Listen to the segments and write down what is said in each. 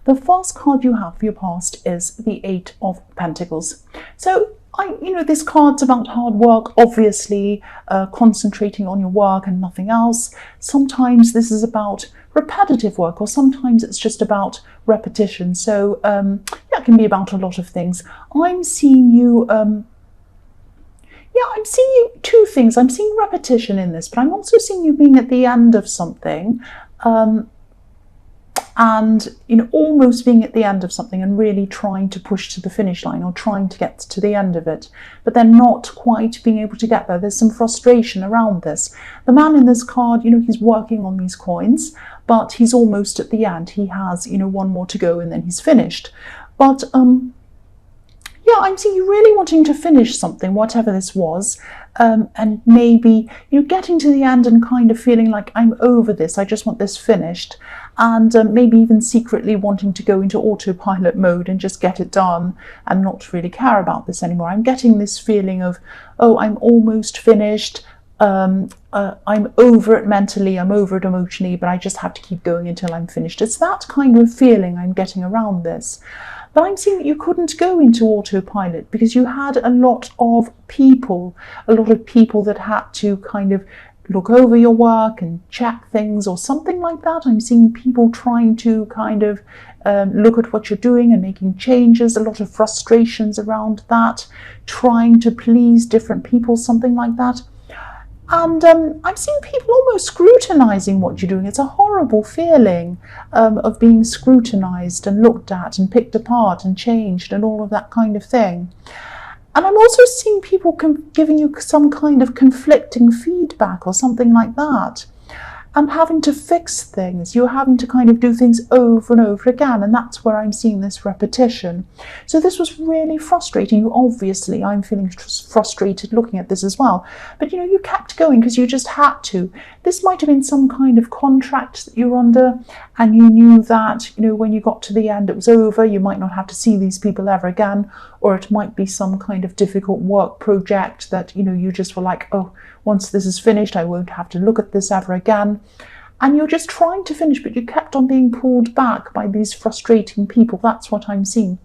The first card you have for your past is the Eight of Pentacles. So this card's about hard work, obviously, concentrating on your work and nothing else. Sometimes this is about repetitive work, or sometimes it's just about repetition. So it can be about a lot of things. I'm seeing you, I'm seeing you two things. I'm seeing repetition in this, but I'm also seeing you being at the end of something. And almost being at the end of something and really trying to push to the finish line, or trying to get to the end of it, but then not quite being able to get there. There's some frustration around this. The man in this card, he's working on these coins, but he's almost at the end. He has one more to go and then he's finished. But I'm seeing you really wanting to finish something, whatever this was, and maybe getting to the end and kind of feeling like, I'm over this, I just want this finished, and maybe even secretly wanting to go into autopilot mode and just get it done and not really care about this anymore. I'm getting this feeling of, oh, I'm almost finished, I'm over it mentally, I'm over it emotionally, but I just have to keep going until I'm finished. It's that kind of feeling I'm getting around this. But I'm seeing that you couldn't go into autopilot because you had a lot of people that had to kind of look over your work and check things or something like that. I'm seeing people trying to kind of look at what you're doing and making changes, a lot of frustrations around that, trying to please different people, something like that. And I'm seeing people almost scrutinizing what you're doing. It's a horrible feeling of being scrutinized and looked at and picked apart and changed and all of that kind of thing. And I'm also seeing people giving you some kind of conflicting feedback or something like that. And having to fix things. You're having to kind of do things over and over again, and that's where I'm seeing this repetition. So this was really frustrating. You obviously, I'm feeling frustrated looking at this as well. But you kept going because you just had to. This might have been some kind of contract that you're under, and you knew that, when you got to the end it was over. You might not have to see these people ever again, or it might be some kind of difficult work project that, you just were like, oh, once this is finished, I won't have to look at this ever again. And you're just trying to finish, but you kept on being pulled back by these frustrating people. That's what I'm seeing.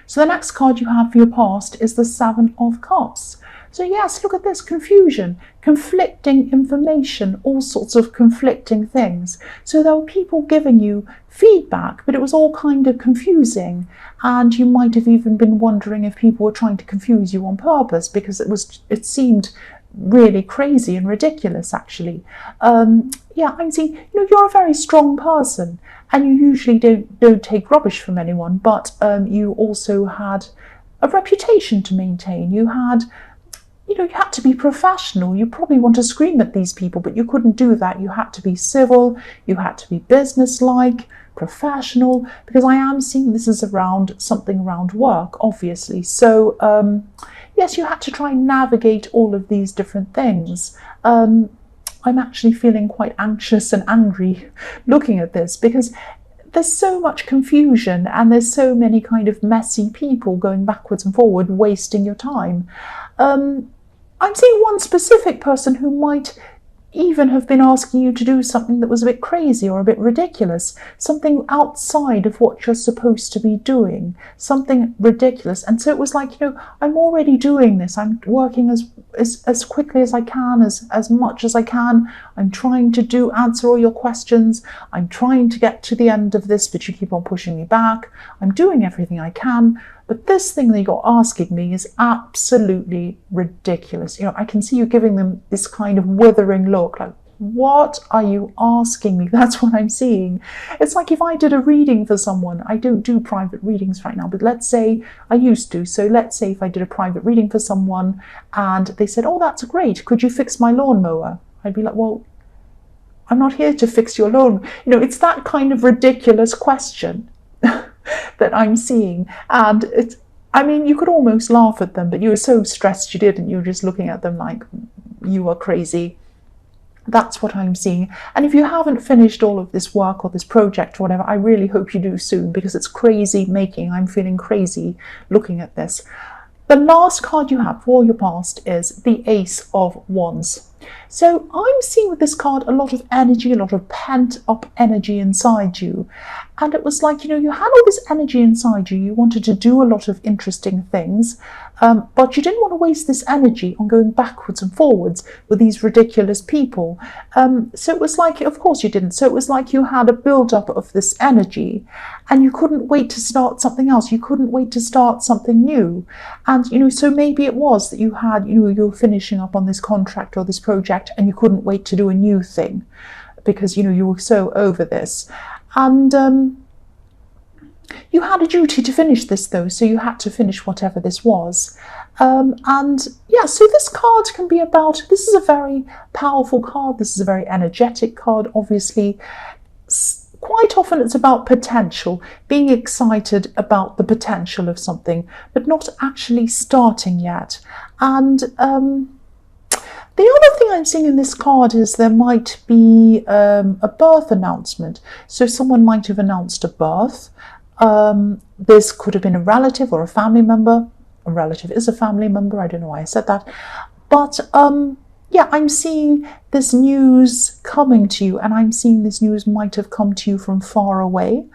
So the next card you have for your past is the Seven of Cups. So yes, look at this, confusion, conflicting information, all sorts of conflicting things. So there were people giving you feedback, but it was all kind of confusing. And you might have even been wondering if people were trying to confuse you on purpose, because it seemed really crazy and ridiculous, actually. I'm seeing, you're a very strong person, and you usually don't take rubbish from anyone, but you also had a reputation to maintain. You had to be professional. You probably want to scream at these people, but you couldn't do that. You had to be civil, you had to be businesslike, professional, because I am seeing this is something around work, obviously. So yes, you had to try and navigate all of these different things. I'm actually feeling quite anxious and angry looking at this, because there's so much confusion and there's so many kind of messy people going backwards and forward, wasting your time. I'm seeing one specific person who might even have been asking you to do something that was a bit crazy or a bit ridiculous, something outside of what you're supposed to be doing, something ridiculous. And so it was like, I'm already doing this. I'm working as quickly as I can, as much as I can. I'm trying to answer all your questions. I'm trying to get to the end of this, but you keep on pushing me back. I'm doing everything I can. But this thing that you're asking me is absolutely ridiculous. I can see you giving them this kind of withering look, like, what are you asking me? That's what I'm seeing. It's like if I did a reading for someone. I don't do private readings right now, but let's say I used to. So let's say if I did a private reading for someone and they said, oh, that's great, could you fix my lawnmower? I'd be like, well, I'm not here to fix your lawn. It's that kind of ridiculous question that I'm seeing. And you could almost laugh at them, but you were so stressed you didn't. You were just looking at them like you are crazy. That's what I'm seeing. And if you haven't finished all of this work or this project or whatever, I really hope you do soon, because it's crazy making. I'm feeling crazy looking at this. The last card you have for your past is the Ace of Wands. So I'm seeing with this card a lot of energy, a lot of pent up energy inside you. And it was like, you had all this energy inside you. You wanted to do a lot of interesting things, but you didn't want to waste this energy on going backwards and forwards with these ridiculous people. So it was like, of course you didn't. So it was like you had a build-up of this energy and you couldn't wait to start something else. You couldn't wait to start something new. And, so maybe it was that you had, you were finishing up on this contract or this project and you couldn't wait to do a new thing because, you were so over this. And you had a duty to finish this, though, so you had to finish whatever this was. So this card can be about, this is a very powerful card, this is a very energetic card, obviously. Quite often it's about potential, being excited about the potential of something, but not actually starting yet. And the other thing I'm seeing in this card is there might be a birth announcement. So someone might have announced a birth. This could have been a relative or a family member. A relative is a family member. I don't know why I said that. But I'm seeing this news coming to you, and I'm seeing this news might have come to you from far away.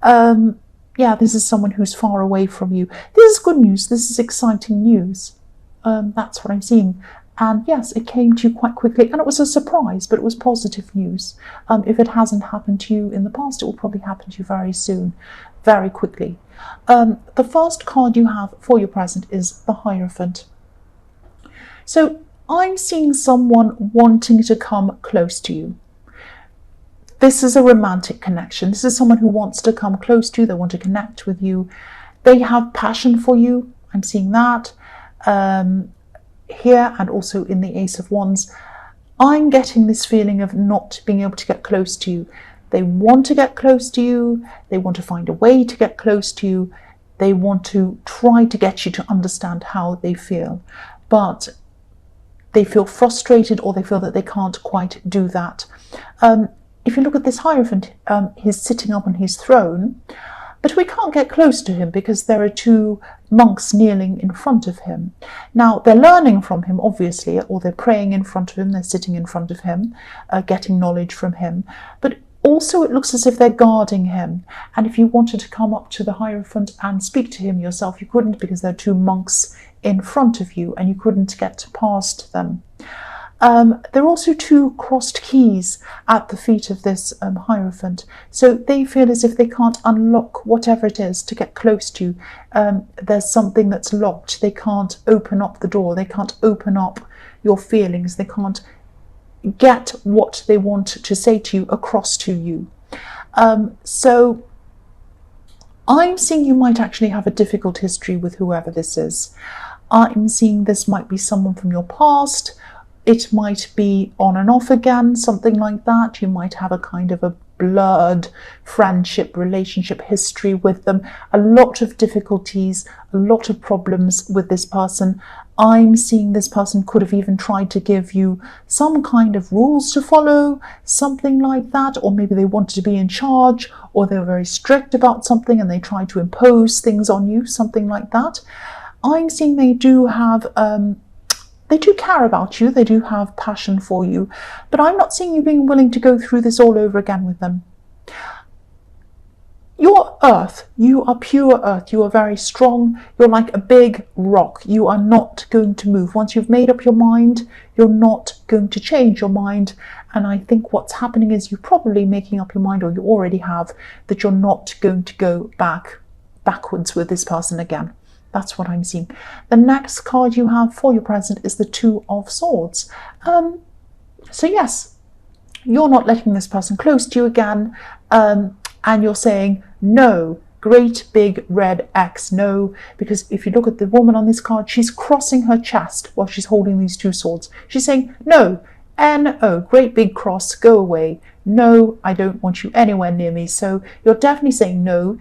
This is someone who's far away from you. This is good news. This is exciting news. That's what I'm seeing. And yes, it came to you quite quickly, and it was a surprise, but it was positive news. If it hasn't happened to you in the past, it will probably happen to you very soon, very quickly. The first card you have for your present is the Hierophant. So I'm seeing someone wanting to come close to you. This is a romantic connection. This is someone who wants to come close to you. They want to connect with you. They have passion for you. I'm seeing that. Here and also in the Ace of Wands, I'm getting this feeling of not being able to get close to you. They want to get close to you. They want to find a way to get close to you. They want to try to get you to understand how they feel, but they feel frustrated or they feel that they can't quite do that. If you look at this Hierophant, he's sitting up on his throne, but we can't get close to him because there are two monks kneeling in front of him. Now, they're learning from him, obviously, or they're praying in front of him, they're sitting in front of him, getting knowledge from him. But also it looks as if they're guarding him. And if you wanted to come up to the Hierophant and speak to him yourself, you couldn't because there are two monks in front of you and you couldn't get past them. There are also two crossed keys at the feet of this Hierophant. So they feel as if they can't unlock whatever it is to get close to you. There's something that's locked. They can't open up the door. They can't open up your feelings. They can't get what they want to say to you across to you. So I'm seeing you might actually have a difficult history with whoever this is. I'm seeing this might be someone from your past. It might be on and off again, something like that. You might have a kind of a blurred friendship, relationship history with them. A lot of difficulties, a lot of problems with this person. I'm seeing this person could have even tried to give you some kind of rules to follow, something like that. Or maybe they wanted to be in charge, or they were very strict about something and they tried to impose things on you, something like that. I'm seeing they do have... They do care about you, they do have passion for you, but I'm not seeing you being willing to go through this all over again with them. You're earth, you are pure earth, you are very strong, you're like a big rock, you are not going to move. Once you've made up your mind, you're not going to change your mind, and I think what's happening is you're probably making up your mind, or you already have, that you're not going to go backwards with this person again. That's what I'm seeing. The next card you have for your present is the Two of Swords. So yes, you're not letting this person close to you again, and you're saying no, great big red X, no, because if you look at the woman on this card, she's crossing her chest while she's holding these two swords. She's saying no, N-O, great big cross, go away. No, I don't want you anywhere near me. So you're definitely saying no,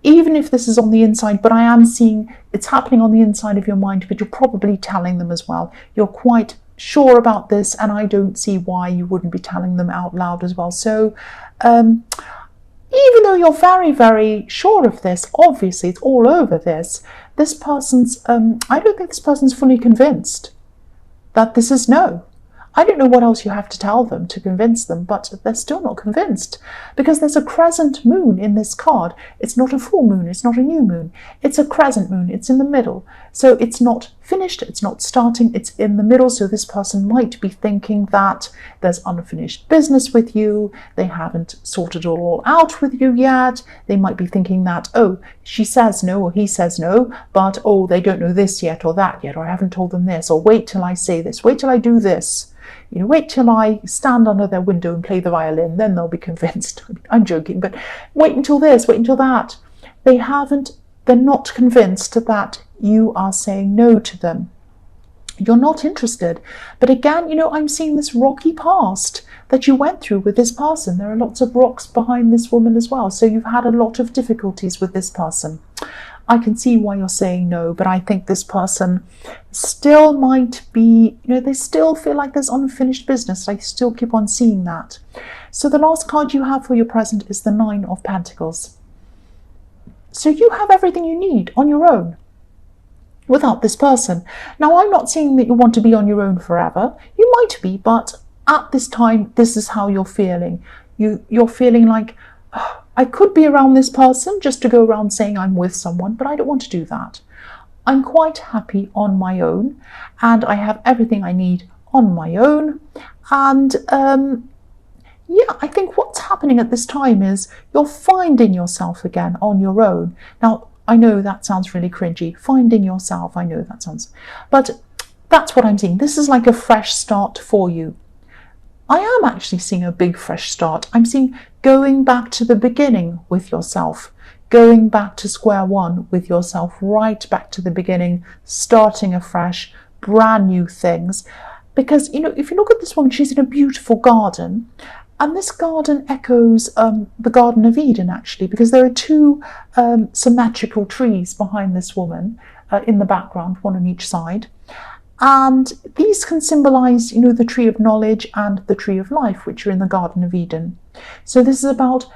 even if this is on the inside, but I am seeing it's happening on the inside of your mind, but you're probably telling them as well. You're quite sure about this, and I don't see why you wouldn't be telling them out loud as well. So even though you're very, very sure of this, obviously it's all over this, I don't think this person's fully convinced that this is no. I don't know what else you have to tell them to convince them, but they're still not convinced because there's a crescent moon in this card. It's not a full moon, it's not a new moon. It's a crescent moon, it's in the middle. So it's not finished, it's not starting, it's in the middle. So this person might be thinking that there's unfinished business with you, they haven't sorted it all out with you yet. They might be thinking that, oh, she says no or he says no, but oh, they don't know this yet or that yet, or I haven't told them this, or wait till I say this, wait till I do this. You know, wait till I stand under their window and play the violin, then they'll be convinced. I'm joking, but wait until this, wait until that. They're not convinced that you are saying no to them. You're not interested. But again, you know, I'm seeing this rocky past that you went through with this person. There are lots of rocks behind this woman as well. So you've had a lot of difficulties with this person. I can see why you're saying no, but I think this person still might be, you know, they still feel like there's unfinished business. I still keep on seeing that. So the last card you have for your present is the Nine of Pentacles. So you have everything you need on your own without this person. Now, I'm not saying that you want to be on your own forever. You might be, but at this time, this is how you're feeling. You're feeling like, oh, I could be around this person just to go around saying I'm with someone, but I don't want to do that. I'm quite happy on my own, and I have everything I need on my own. And yeah, I think what's happening at this time is you're finding yourself again on your own. Now, I know that sounds really cringy. Finding yourself, I know that sounds, but that's what I'm seeing. This is like a fresh start for you. I am actually seeing a big fresh start. I'm seeing going back to the beginning with yourself, going back to square one with yourself, right back to the beginning, starting afresh, brand new things. Because, you know, if you look at this woman, she's in a beautiful garden. And this garden echoes the Garden of Eden, actually, because there are two symmetrical trees behind this woman in the background, one on each side. And these can symbolize, you know, the tree of knowledge and the tree of life, which are in the Garden of Eden. So this is about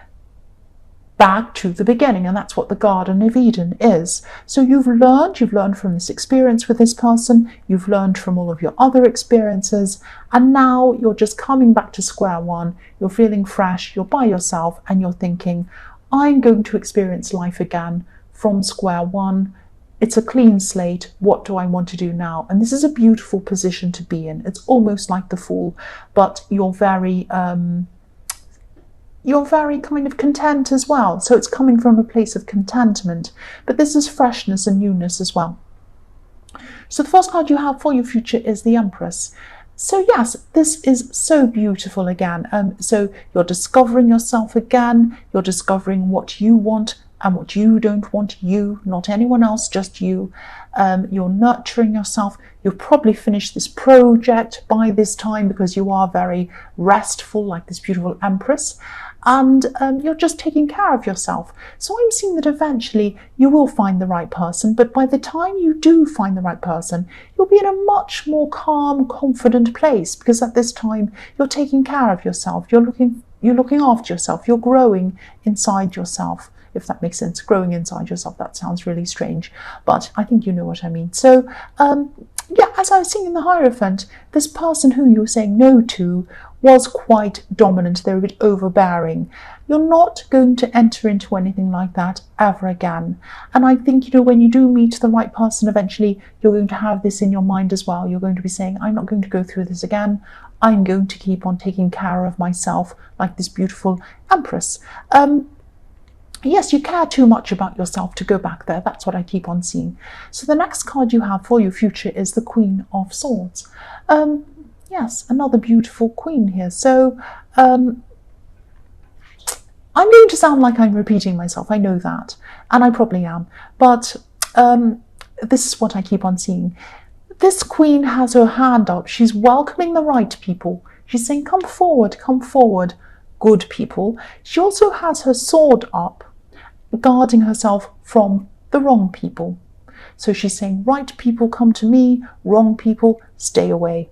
back to the beginning, and that's what the Garden of Eden is. So you've learned from this experience with this person, you've learned from all of your other experiences, and now you're just coming back to square one. You're feeling fresh, you're by yourself, and you're thinking, I'm going to experience life again from square one. It's a clean slate. What do I want to do now? And this is a beautiful position to be in. It's almost like the Fool, but you're very kind of content as well. So it's coming from a place of contentment, but this is freshness and newness as well. So the first card you have for your future is the Empress. So yes, this is so beautiful again. So you're discovering yourself again. You're discovering what you want and what you don't want, you, not anyone else, just you. You're nurturing yourself. You've probably finished this project by this time because you are very restful, like this beautiful Empress. And you're just taking care of yourself. So I'm seeing that eventually you will find the right person, but by the time you do find the right person, you'll be in a much more calm, confident place, because at this time you're taking care of yourself. You're looking after yourself. You're growing inside yourself. If that makes sense, growing inside yourself, that sounds really strange, but I think you know what I mean. So yeah, as I was saying in the Hierophant, this person who you were saying no to was quite dominant. They were a bit overbearing. You're not going to enter into anything like that ever again. And I think, you know, when you do meet the right person, eventually you're going to have this in your mind as well. You're going to be saying, I'm not going to go through this again. I'm going to keep on taking care of myself, like this beautiful Empress. Yes, you care too much about yourself to go back there. That's what I keep on seeing. So the next card you have for your future is the Queen of Swords. Yes, another beautiful queen here. So I'm going to sound like I'm repeating myself. I know that, and I probably am. But this is what I keep on seeing. This queen has her hand up. She's welcoming the right people. She's saying, come forward, good people. She also has her sword up, guarding herself from the wrong people. So she's saying, right people, come to me, wrong people, stay away.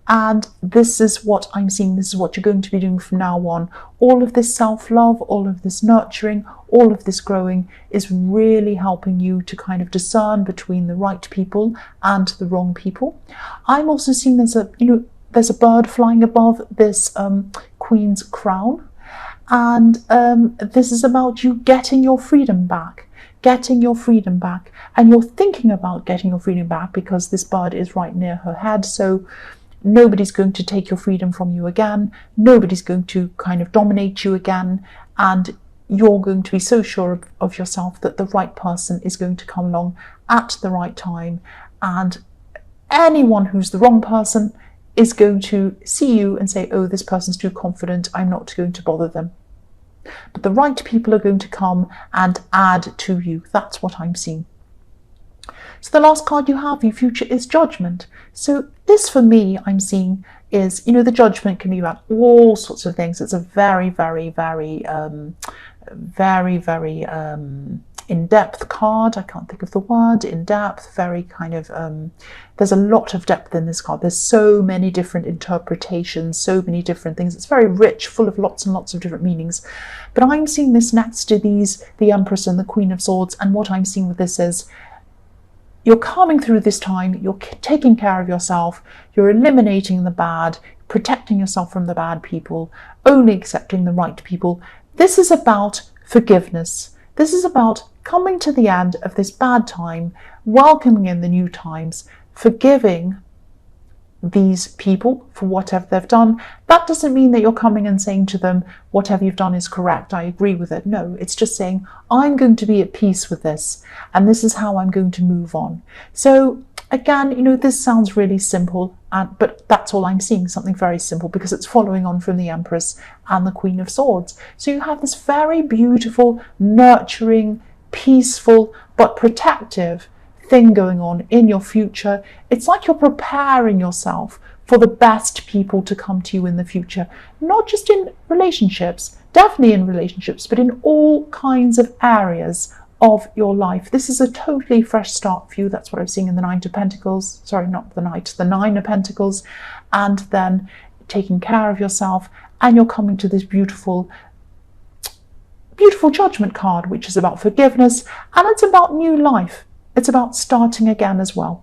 And this is what I'm seeing. This is what you're going to be doing from now on. All of this self-love, all of this nurturing, all of this growing is really helping you to kind of discern between the right people and the wrong people. I'm also seeing there's there's a bird flying above this Queen's crown, and this is about you getting your freedom back. Getting your freedom back, and you're thinking about getting your freedom back because this bird is right near her head, so nobody's going to take your freedom from you again, nobody's going to kind of dominate you again, and you're going to be so sure of yourself that the right person is going to come along at the right time, and anyone who's the wrong person is going to see you and say, oh, this person's too confident, I'm not going to bother them. But the right people are going to come and add to you. That's what I'm seeing. So the last card you have, your future, is Judgment. So this, for me, I'm seeing is, the Judgment can be about all sorts of things. It's a very, very, very, very in-depth card. I can't think of the word. In-depth, very kind of, there's a lot of depth in this card. There's so many different interpretations, so many different things. It's very rich, full of lots and lots of different meanings. But I'm seeing this next to these, the Empress and the Queen of Swords, and what I'm seeing with this is you're coming through this time, you're taking care of yourself, you're eliminating the bad, protecting yourself from the bad people, only accepting the right people. This is about forgiveness. This is about coming to the end of this bad time, welcoming in the new times, forgiving these people for whatever they've done. That doesn't mean that you're coming and saying to them, whatever you've done is correct, I agree with it. No, it's just saying, I'm going to be at peace with this, and this is how I'm going to move on. So again, this sounds really simple, but that's all I'm seeing, something very simple, because it's following on from the Empress and the Queen of Swords. So you have this very beautiful, nurturing, peaceful, but protective thing going on in your future. It's like you're preparing yourself for the best people to come to you in the future, not just in relationships, definitely in relationships, but in all kinds of areas of your life. This is a totally fresh start for you. That's what I'm seeing in the Nine of Pentacles. Sorry, not the Knight, the Nine of Pentacles. And then taking care of yourself, and you're coming to this beautiful Judgment card, which is about forgiveness, and it's about new life. It's about starting again as well.